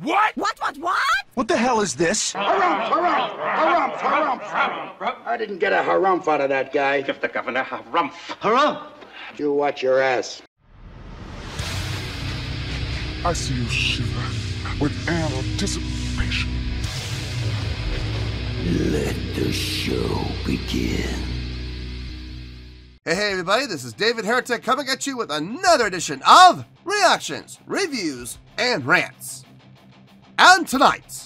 What? What? What the hell is this? Harumph. I didn't get a harumph out of that guy. Give the governor harumph. Harumph? You watch your ass. I see you shiver with anticipation. Let the show begin. Hey everybody, this is David Heretic coming at you with another edition of Reactions, Reviews, and Rants. And tonight...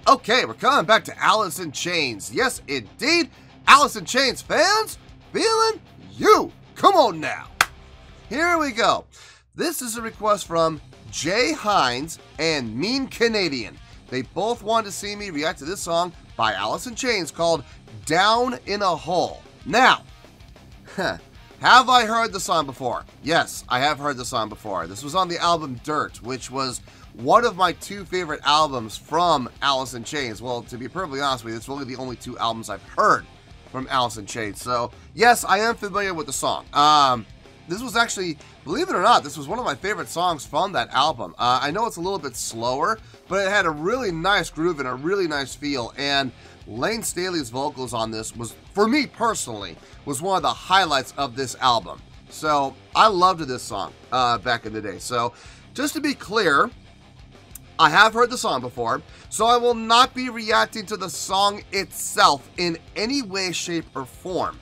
Okay, we're coming back to Alice in Chains. Yes, indeed, Alice in Chains fans, feeling you. Come on now. Here we go. This is a request from Jay Hines and Mean Canadian. They both wanted to see me react to this song by Alice in Chains called Down in a Hole. Now, have I heard the song before? Yes, I have heard the song before. This was on the album Dirt, which was one of my two favorite albums from Alice in Chains. Well, to be perfectly honest with you, it's really the only two albums I've heard from Alice in Chains. So, yes, I am familiar with the song. This was actually, believe it or not, this was one of my favorite songs from that album. I know it's a little bit slower, but it had a really nice groove and a really nice feel, and Lane Staley's vocals on this was, for me personally, was one of the highlights of this album. So, I loved this song back in the day. So, just to be clear, I have heard the song before, so I will not be reacting to the song itself in any way, shape, or form,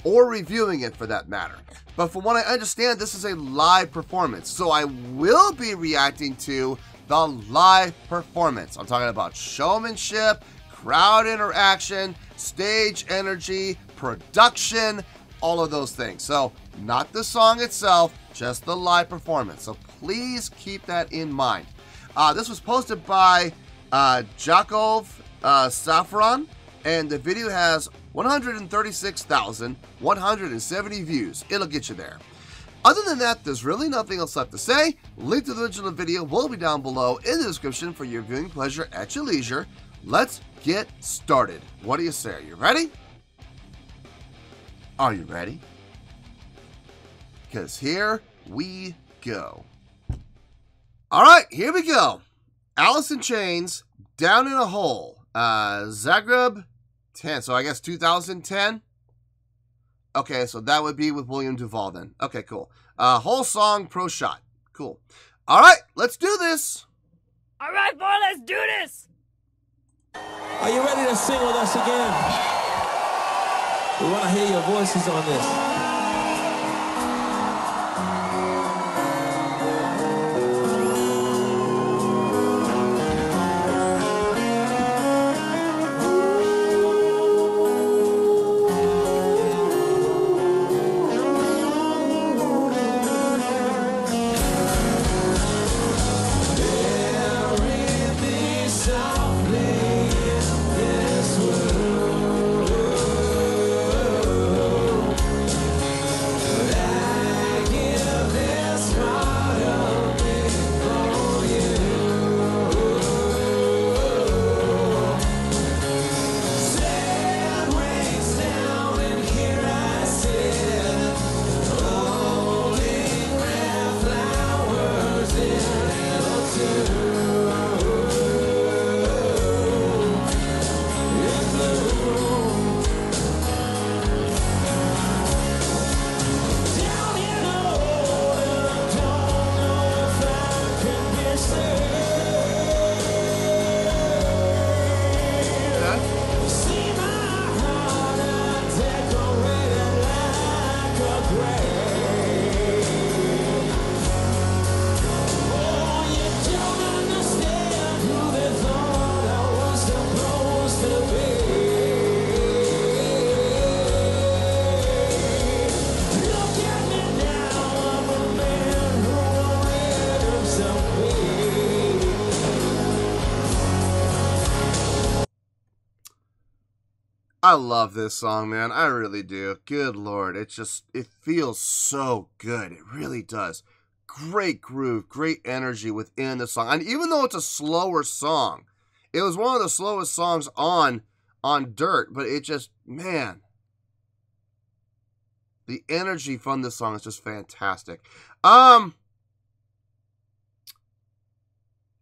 or reviewing it for that matter. But from what I understand, this is a live performance, so I will be reacting to the live performance. I'm talking about showmanship, crowd interaction, stage energy, production, all of those things. So, not the song itself, just the live performance. So please keep that in mind. This was posted by Jakov Safran, and the video has 136,170 views. It'll get you there. Other than that, there's really nothing else left to say. Link to the original video will be down below in the description for your viewing pleasure at your leisure. Let's get started. What do you say? Are you ready? Are you ready? Because here we go. Alright, here we go. Alice in Chains, Down in a Hole. Zagreb 10, so I guess 2010? Okay, so that would be with William Duvall then. Okay, cool. Whole song, pro shot. Cool. Alright, let's do this. Alright, boy, let's do this! Are you ready to sing with us again? We want to hear your voices on this. I love this song, man. I really do. Good Lord. It feels so good. It really does. Great groove, great energy within the song. And even though it's a slower song, it was one of the slowest songs on Dirt, but it just, man, the energy from this song is just fantastic.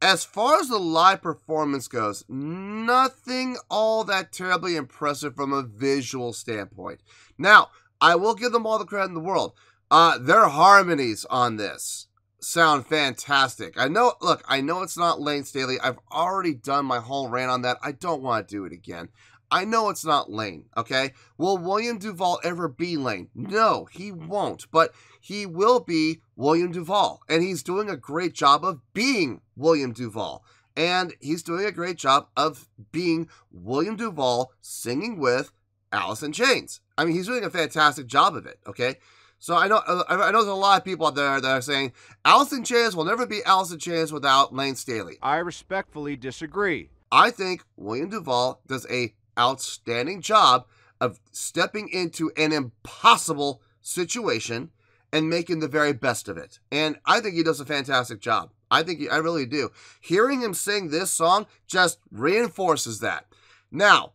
as far as the live performance goes, nothing all that terribly impressive from a visual standpoint. Now, I will give them all the credit in the world. Their harmonies on this sound fantastic. I know it's not Lane Staley. I've already done my whole rant on that. I don't want to do it again. I know it's not Lane, okay? Will William Duvall ever be Lane? No, he won't, but he will be William Duvall, and he's doing a great job of being William Duvall, and he's doing a great job of being William Duvall singing with Alice in Chains. I mean, he's doing a fantastic job of it, okay? So I know there's a lot of people out there that are saying Alice in Chains will never be Alice in Chains without Lane Staley. I respectfully disagree. I think William Duvall does a outstanding job of stepping into an impossible situation and making the very best of it. And I think he does a fantastic job. I really do. Hearing him sing this song just reinforces that. Now,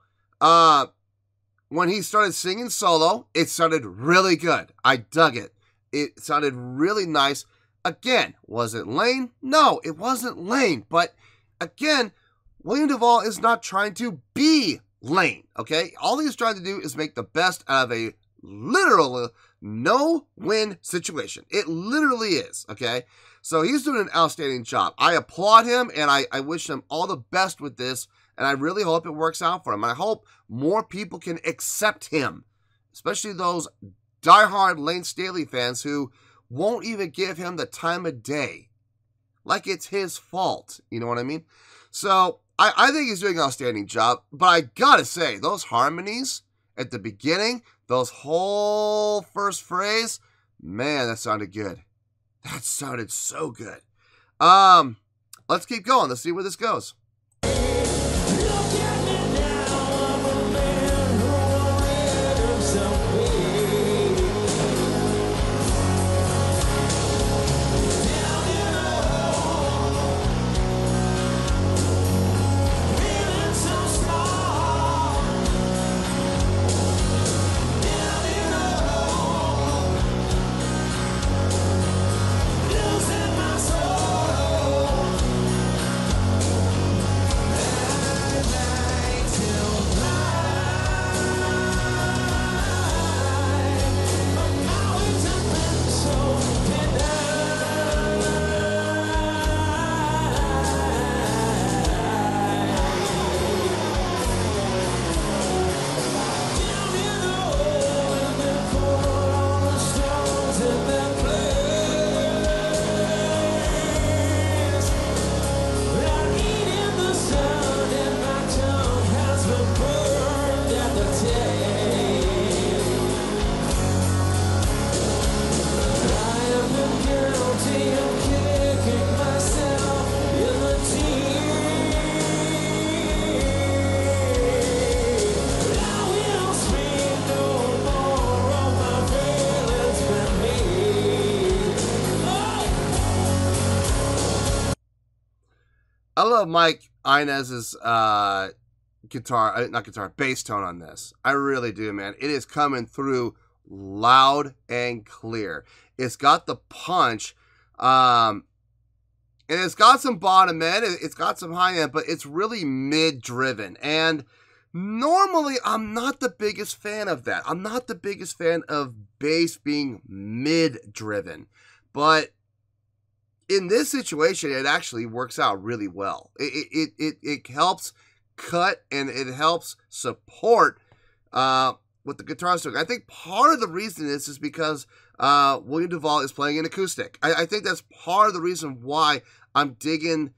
when he started singing solo, it sounded really good. I dug it. It sounded really nice. Again, was it Lane? No, it wasn't Lane. But again, William Duvall is not trying to be Lane, okay? All he's trying to do is make the best out of a literal no-win situation. It literally is, okay? So he's doing an outstanding job. I applaud him, and I wish him all the best with this, and I really hope it works out for him. I hope more people can accept him, especially those diehard Lane Staley fans who won't even give him the time of day. Like it's his fault, you know what I mean? So I think he's doing an outstanding job, but I gotta say, those harmonies at the beginning, those whole first phrase, man, that sounded good. That sounded so good. Let's keep going. Let's see where this goes. I love Mike Inez's bass tone on this. I really do, man. It is coming through loud and clear. It's got the punch, and it's got some bottom end, it's got some high end, but it's really mid-driven. And normally, I'm not the biggest fan of that. I'm not the biggest fan of bass being mid-driven, but in this situation, it actually works out really well. It helps cut and it helps support what the guitar is doing. I think part of the reason is because William Duvall is playing an acoustic. I think that's part of the reason why I'm digging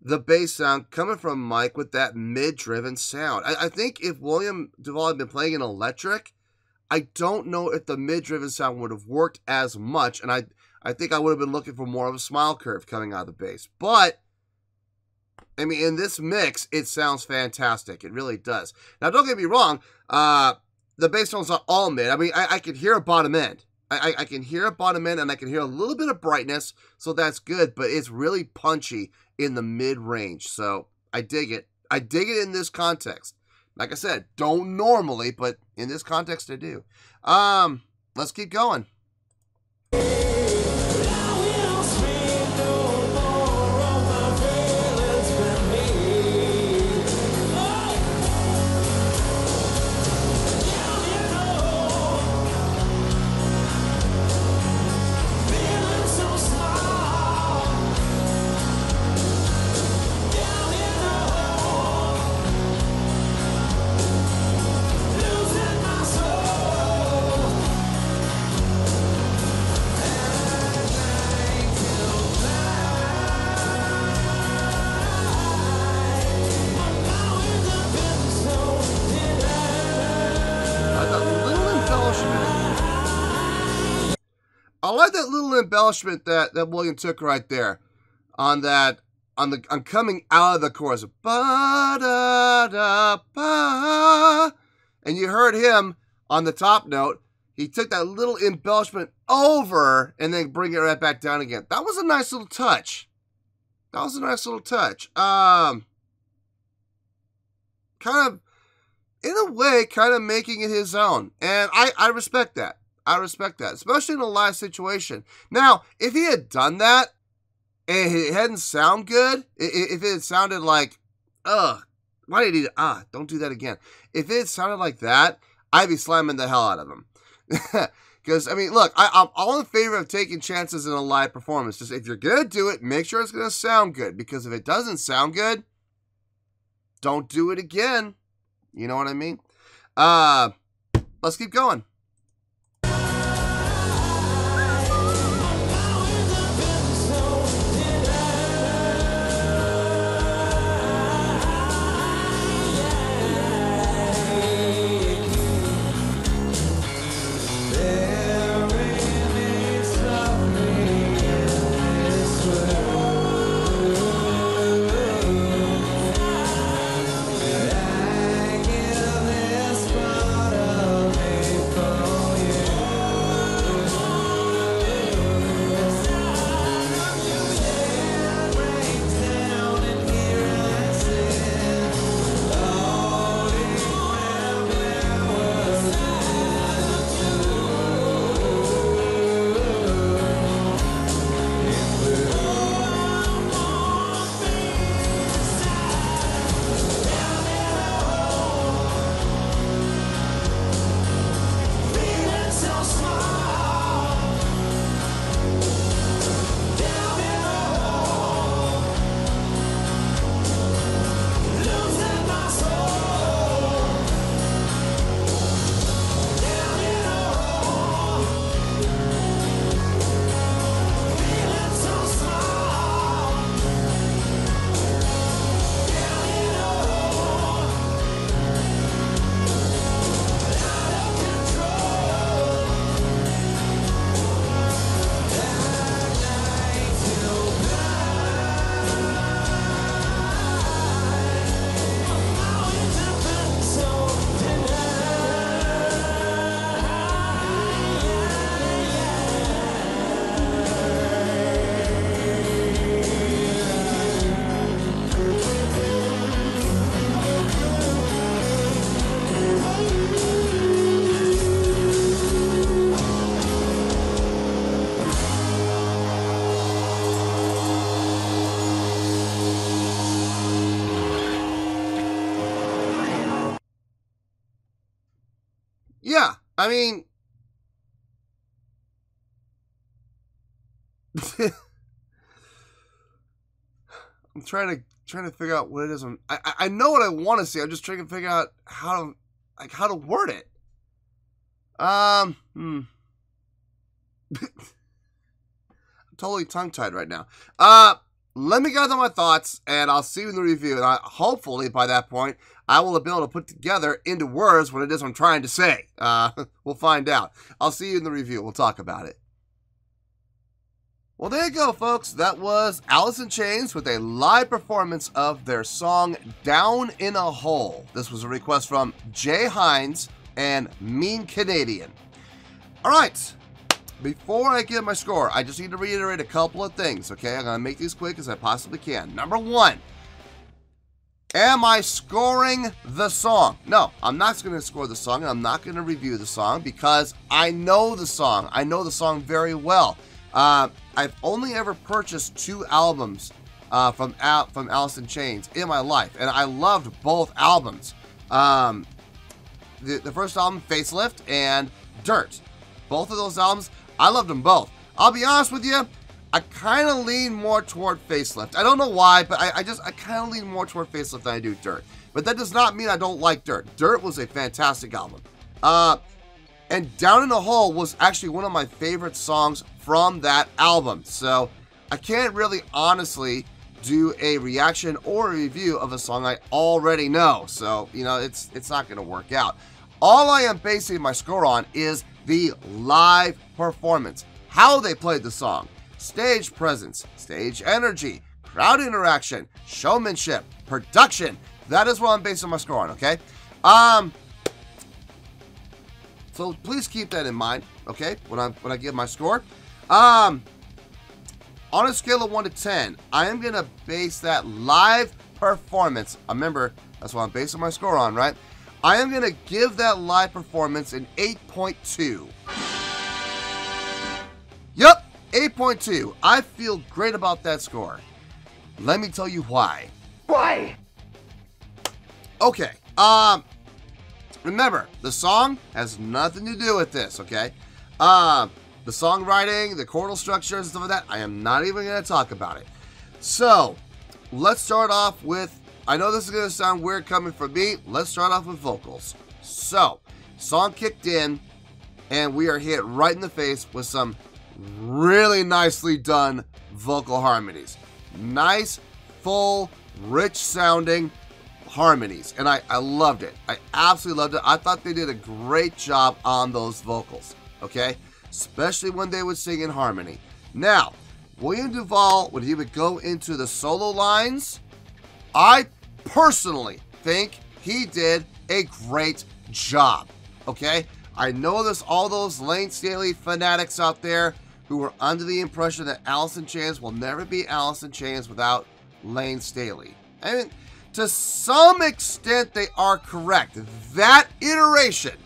the bass sound coming from Mike with that mid-driven sound. I think if William Duvall had been playing an electric, I don't know if the mid-driven sound would have worked as much, and I think I would have been looking for more of a smile curve coming out of the bass. But, I mean, in this mix, it sounds fantastic. It really does. Now, don't get me wrong. The bass tone's not all mid. I mean, I can hear a bottom end. I can hear a bottom end, and I can hear a little bit of brightness, so that's good. But it's really punchy in the mid-range. So, I dig it. I dig it in this context. Like I said, don't normally, but in this context, I do. Let's keep going. I like that little embellishment that William took right there on coming out of the chorus. Ba da da ba. And you heard him on the top note. He took that little embellishment over and then bring it right back down again. That was a nice little touch. Kind of, in a way, kind of making it his own. And I respect that. I respect that, especially in a live situation. Now, if he had done that and it hadn't sound good, if it had sounded like, why did he, don't do that again. If it had sounded like that, I'd be slamming the hell out of him. Because, I mean, look, I'm all in favor of taking chances in a live performance. Just if you're going to do it, make sure it's going to sound good. Because if it doesn't sound good, don't do it again. You know what I mean? Let's keep going. Yeah, I mean, I'm trying to figure out what it is. I know what I want to see. I'm just trying to figure out how to word it. I'm totally tongue-tied right now. Let me gather my thoughts, and I'll see you in the review. And hopefully, by that point, I will be able to put together into words what it is I'm trying to say. We'll find out. I'll see you in the review. We'll talk about it. Well, there you go, folks. That was Alice in Chains with a live performance of their song Down in a Hole. This was a request from Jay Hines and Mean Canadian. All right. Before I give my score, I just need to reiterate a couple of things, okay? I'm going to make these quick as I possibly can. Number one, am I scoring the song? No, I'm not going to score the song, and I'm not going to review the song because I know the song. I know the song very well. I've only ever purchased 2 albums from Alice in Chains in my life, and I loved both albums. The first album, Facelift, and Dirt. Both of those albums, I loved them both. I'll be honest with you, I kind of lean more toward Facelift. I don't know why, but I kind of lean more toward Facelift than I do Dirt. But that does not mean I don't like Dirt. Dirt was a fantastic album. And Down in a Hole was actually one of my favorite songs from that album. So I can't really honestly do a reaction or a review of a song I already know. So, you know, it's not going to work out. All I am basing my score on is the live performance. how they played the song, stage presence, stage energy, crowd interaction, showmanship, production. That is what I'm basing my score on, okay? So please keep that in mind, okay? When I give my score. On a scale of 1 to 10, I am gonna base that live performance. Remember, that's what I'm basing my score on, right? I am gonna give that live performance an 8.2. Yup, 8.2. I feel great about that score. Let me tell you why. Why? Okay, remember, the song has nothing to do with this, okay? The songwriting, the chordal structure, and stuff like that, I am not even going to talk about it. So, let's start off with, I know this is going to sound weird coming from me, let's start off with vocals. So, song kicked in, and we are hit right in the face with some really nicely done vocal harmonies. Nice, full, rich sounding harmonies, and I loved it. I absolutely loved it. I thought they did a great job on those vocals, okay? Especially when they would sing in harmony. Now, William Duvall, when he would go into the solo lines, I personally think he did a great job, okay? I know there's all those Lane Staley fanatics out there who are under the impression that Alice in Chains will never be Alice in Chains without Lane Staley. I mean, to some extent, they are correct. That iteration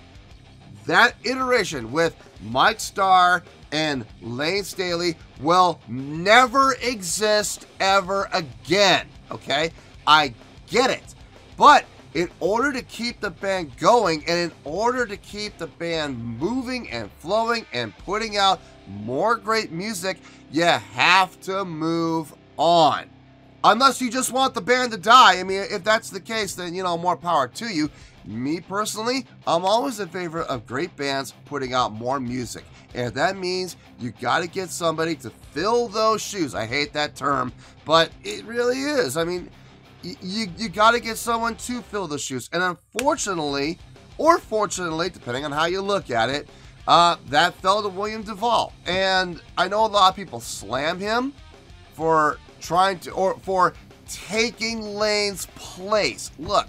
with Mike Starr and Lane Staley will never exist ever again, okay? I get it. But in order to keep the band going and in order to keep the band moving and flowing and putting out more great music, you have to move on. Unless you just want the band to die. I mean, if that's the case, then, you know, more power to you. Me personally, I'm always in favor of great bands putting out more music. And if that means you got to get somebody to fill those shoes. I hate that term, but it really is. I mean, you got to get someone to fill the shoes. And unfortunately, or fortunately, depending on how you look at it, that fell to William Duvall. And I know a lot of people slam him for trying to, or for taking Lane's place. Look,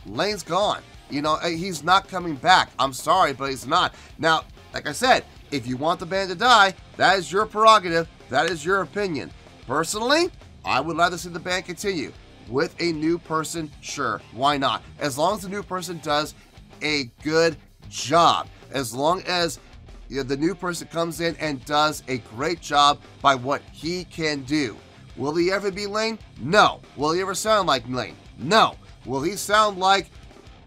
Lane's gone. You know, he's not coming back. I'm sorry, but he's not. Now, like I said, if you want the band to die, that is your prerogative. That is your opinion. Personally, I would rather see the band continue. With a new person, sure, why not? As long as the new person does a good job. As long as the new person comes in and does a great job by what he can do. Will he ever be Lane? No. Will he ever sound like Lane? No. Will he sound like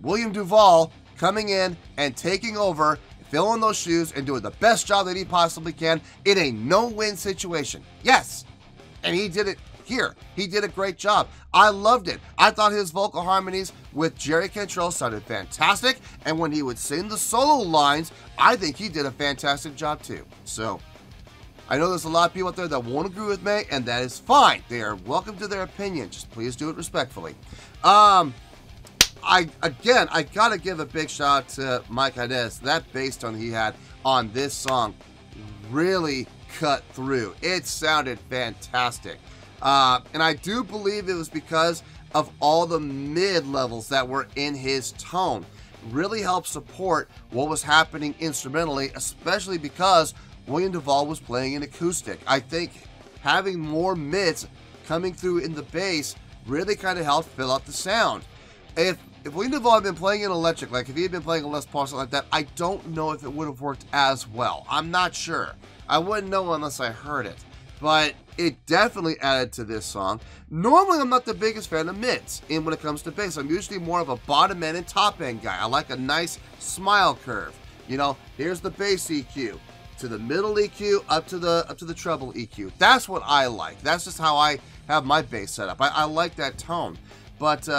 William Duvall coming in and taking over, filling those shoes, and doing the best job that he possibly can in a no-win situation? Yes. And he did it here. He did a great job. I loved it. I thought his vocal harmonies with Jerry Cantrell sounded fantastic, and when he would sing the solo lines, I think he did a fantastic job too. So, I know there's a lot of people out there that won't agree with me, and that is fine. They are welcome to their opinion. Just please do it respectfully. I gotta give a big shout out to Mike Hades. That bass tone he had on this song really cut through. It sounded fantastic. And I do believe it was because of all the mid levels that were in his tone. Really helped support what was happening instrumentally, especially because William Duvall was playing an acoustic. I think having more mids coming through in the bass really kind of helped fill out the sound. If William Duvall had been playing an electric, like if he had been playing a Les Paul, something like that, I don't know if it would have worked as well. I'm not sure. I wouldn't know unless I heard it. But it definitely added to this song. Normally, I'm not the biggest fan of mids when it comes to bass. I'm usually more of a bottom end and top end guy. I like a nice smile curve. You know, here's the bass EQ to the middle EQ up to the treble EQ. That's what I like. That's just how I have my bass set up. I like that tone. But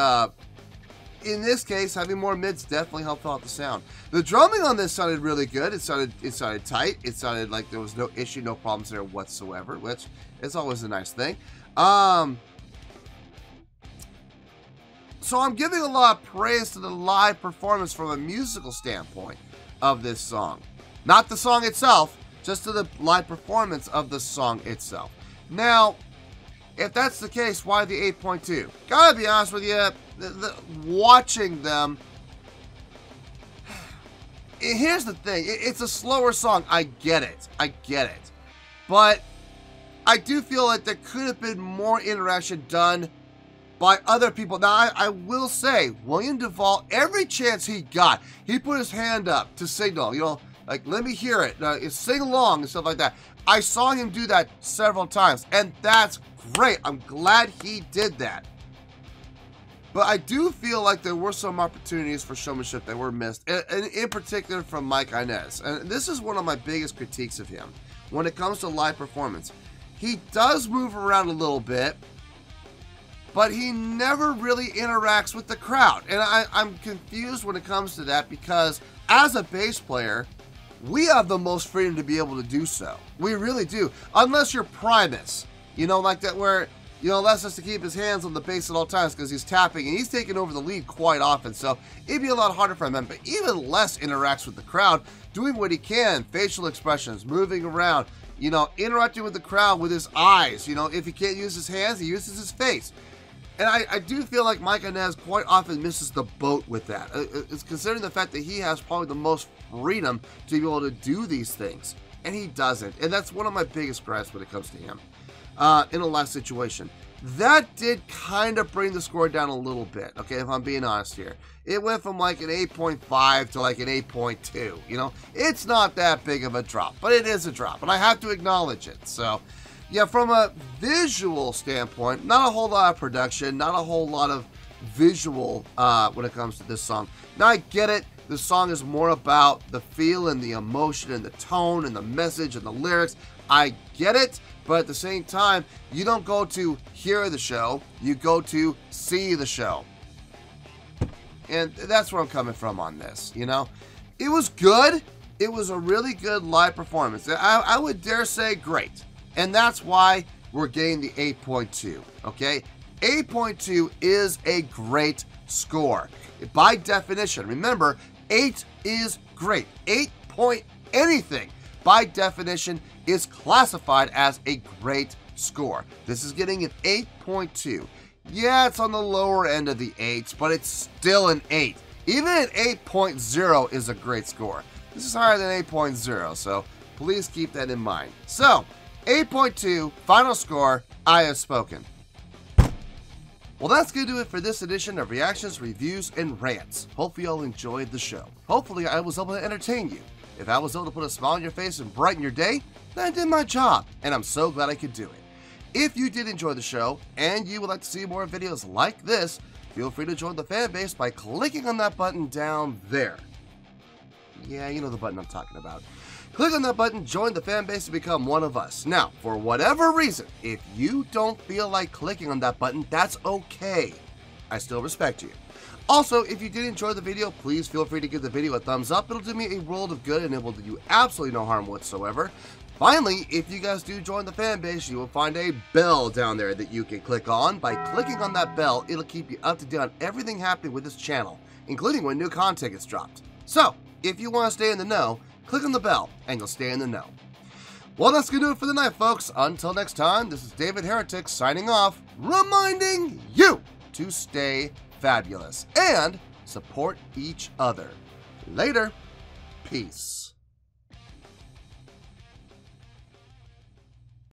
in this case, having more mids definitely helped out the sound. The drumming on this sounded really good. It sounded tight. It sounded like there was no issue, no problems there whatsoever, which is always a nice thing. So I'm giving a lot of praise to the live performance from a musical standpoint of this song. Not the song itself, just to the live performance of the song itself. Now, if that's the case, why the 8.2? Gotta be honest with you, watching them, here's the thing, it's a slower song, I get it, but I do feel like there could have been more interaction done by other people. Now, I will say, William Duvall, every chance he got, he put his hand up to signal, you know, like, let me hear it, sing along and stuff like that. I saw him do that several times, and that's great. I'm glad he did that. But I do feel like there were some opportunities for showmanship that were missed, and in particular from Mike Inez. And this is one of my biggest critiques of him when it comes to live performance. He does move around a little bit, but he never really interacts with the crowd. And I'm confused when it comes to that, because as a bass player, we have the most freedom to be able to do so. We really do. Unless you're Primus, you know, like that, where, you know, that's just to keep his hands on the bass at all times because he's tapping and he's taking over the lead quite often. So it'd be a lot harder for him, but even less interacts with the crowd, doing what he can, facial expressions, moving around, you know, interacting with the crowd with his eyes. You know, if he can't use his hands, he uses his face. And I do feel like Mike Inez quite often misses the boat with that. It's considering the fact that he has probably the most freedom to be able to do these things, and he doesn't. And that's one of my biggest gripes when it comes to him in a live situation. That did kind of bring the score down a little bit, okay, if I'm being honest here. It went from like an 8.5 to like an 8.2, you know? It's not that big of a drop, but it is a drop, and I have to acknowledge it. So, yeah, from a visual standpoint, not a whole lot of production, not a whole lot of visual when it comes to this song. Now, I get it. The song is more about the feel and the emotion and the tone and the message and the lyrics. I get it, but at the same time, you don't go to hear the show, you go to see the show. And that's where I'm coming from on this, you know? It was good. It was a really good live performance. I would dare say great. And that's why we're getting the 8.2, okay? 8.2 is a great score. By definition, remember, 8 is great. 8 point anything, by definition, is classified as a great score. This is getting an 8.2. Yeah, it's on the lower end of the 8s, but it's still an 8. Even an 8.0 is a great score. This is higher than 8.0, so please keep that in mind. So, 8.2, final score, I have spoken. Well, that's going to do it for this edition of Reactions, Reviews, and Rants. Hopefully y'all enjoyed the show. Hopefully I was able to entertain you. If I was able to put a smile on your face and brighten your day, then I did my job, and I'm so glad I could do it. If you did enjoy the show, and you would like to see more videos like this, feel free to join the fan base by clicking on that button down there. Yeah, you know the button I'm talking about. Click on that button, join the fan base, to become one of us. Now, for whatever reason, if you don't feel like clicking on that button, that's okay. I still respect you. Also, if you did enjoy the video, please feel free to give the video a thumbs up. It'll do me a world of good and it will do you absolutely no harm whatsoever. Finally, if you guys do join the fan base, you will find a bell down there that you can click on. By clicking on that bell, it'll keep you up to date on everything happening with this channel, including when new content gets dropped. So, if you want to stay in the know, click on the bell and you'll stay in the know. Well, that's going to do it for the night, folks. Until next time, this is David Heretic signing off, reminding you to stay fabulous and support each other. Later. Peace.